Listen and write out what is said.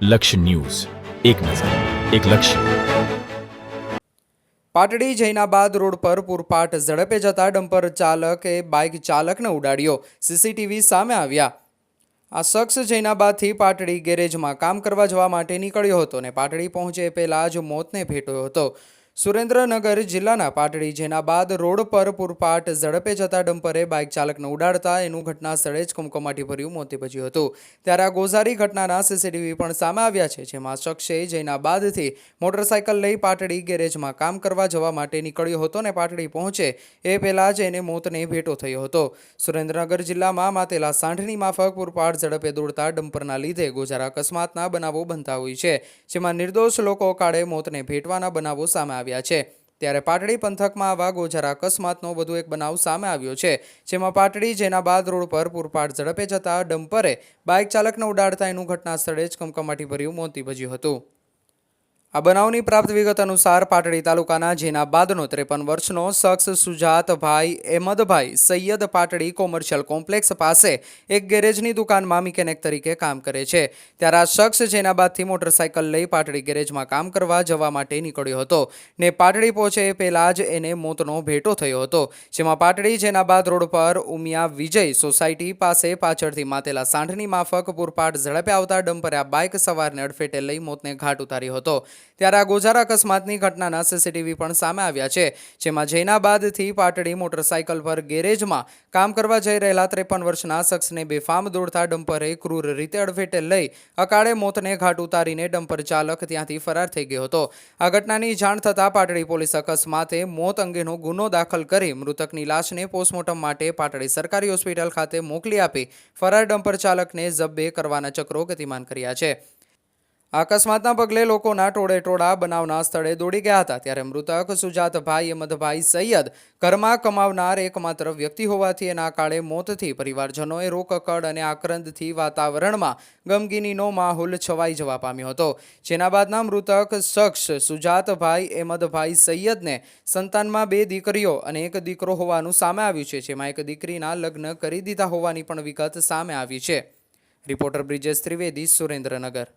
લક્ષ્ય ન્યૂઝ, એક નજર, એક લક્ષ્ય. પાટડી જૈનાબાદ રોડ પર પૂરપાટ ઝડપે જતા ડમ્પર ચાલકે બાઇક ચાલકને ઉડાડ્યો. સીસીટીવી સામે આવ્યા. આ શખ્સ જૈનાબાદથી પાટડી ગેરેજમાં કામ કરવા જવા માટે નીકળ્યો હતો અને પાટડી પહોંચે પહેલાં જ મોતને ભેટ્યો હતો. સુરેન્દ્રનગર જિલ્લાના પાટડી જૈનાબાદ રોડ પર પૂરપાટ ઝડપે જતા ડમ્પરે બાઇક ચાલકને ઉડાડતા એનું ઘટના સ્થળે જ કમકમાટીભર્યું મોત નીપજ્યું હતું. ત્યારે આ ગોઝારી ઘટનાના સીસીટીવી પણ સામે આવ્યા છે, જેમાં શખ્સે જૈનાબાદથી મોટરસાઇકલ લઈ પાટડી ગેરેજમાં કામ કરવા જવા માટે નીકળ્યો હતો અને પાટડી પહોંચે એ પહેલાં જ એને મોતને ભેટો થયો હતો. સુરેન્દ્રનગર જિલ્લામાં માતેલા સાંઢની માફક પૂરપાટ ઝડપે દોડતા ડમ્પરના લીધે ગોઝારા અકસ્માતના બનાવો બનતા હોય છે, જેમાં નિર્દોષ લોકો કાળે મોતને ભેટવાના બનાવો સામે આવ્યા છે. ત્યારે પાટડી પંથકમાં આવા ગોઝારા અકસ્માતનો વધુ એક બનાવ સામે આવ્યો છે, જેમાં પાટડી જૈનાબાદ રોડ પર પૂરપાટ ઝડપે જતા ડમ્પરે બાઇક ચાલકને ઉડાડતા એનું ઘટના સ્થળે જ કમકમાટીભર્યું મોત નીપજ્યું હતું. આ બનાવની પ્રાપ્ત વિગત અનુસાર પાટડી તાલુકાના જૈનાબાદનો 53 વર્ષનો શખ્સ સુજાતભાઈ અહેમદભાઈ સૈયદ પાટડી કોમર્શિયલ કોમ્પ્લેક્સ પાસે એક ગેરેજની દુકાનમાં મિકેનિક તરીકે કામ કરે છે. ત્યારે આ શખ્સ જૈનાબાદથી મોટરસાઇકલ લઈ પાટડી ગેરેજમાં કામ કરવા જવા માટે નીકળ્યો હતો ને પાટડી પહોંચે એ પહેલાં જ એને મોતનો ભેટો થયો હતો, જેમાં પાટડી જૈનાબાદ રોડ પર ઉમિયા વિજય સોસાયટી પાસે પાછળથી માતેલા સાંઢની માફક પૂરપાટ ઝડપે આવતા ડમ્પરે આ બાઇક સવારને અડફેટે લઈ મોતને ઘાટ ઉતાર્યો હતો. ત્યારે આ ગોઝારા અકસ્માતની ઘટનાના સીસીટીવી પણ સામે આવ્યા છે, જેમાં જૈનાબાદથી પાટડી મોટરસાઇકલ પર ગેરેજમાં કામ કરવા જઈ રહેલા 53 વર્ષના શખ્સને બેફામ દોડતા ડમ્પરે ક્રૂર રીતે અડફેટે લઈ અકાળે મોતને ઘાટ ઉતારીને ડમ્પર ચાલક ત્યાંથી ફરાર થઈ ગયો હતો. આ ઘટનાની જાણ થતાં પાટડી પોલીસ અકસ્માતે મોત અંગેનો ગુનો દાખલ કરી મૃતકની લાશને પોસ્ટમોર્ટમ માટે પાટડી સરકારી હોસ્પિટલ ખાતે મોકલી આપી ફરાર ડમ્પર ચાલકને જબ્બે કરવાના ચક્રો ગતિમાન કર્યા છે. આ અકસ્માતના પગલે લોકોના ટોળેટોળા બનાવના સ્થળે દોડી ગયા હતા. ત્યારે મૃતક સુજાતભાઈ અહેમદભાઈ સૈયદ ઘરમાં કમાવનાર એકમાત્ર વ્યક્તિ હોવાથી એના કાળે મોતથી પરિવારજનોએ રોકકળ અને આક્રંદથી વાતાવરણમાં ગમગીનીનો માહોલ છવાઈ જવા પામ્યો હતો. જેના બાદના મૃતક શખ્સ સુજાતભાઈ અહેમદભાઈ સૈયદને સંતાનમાં 2 દીકરીઓ અને 1 દીકરો હોવાનું સામે આવ્યું છે, જેમાં એક દીકરીના લગ્ન કરી દીધા હોવાની પણ વિગત સામે આવી છે. રિપોર્ટર બ્રિજેશ ત્રિવેદી, સુરેન્દ્રનગર.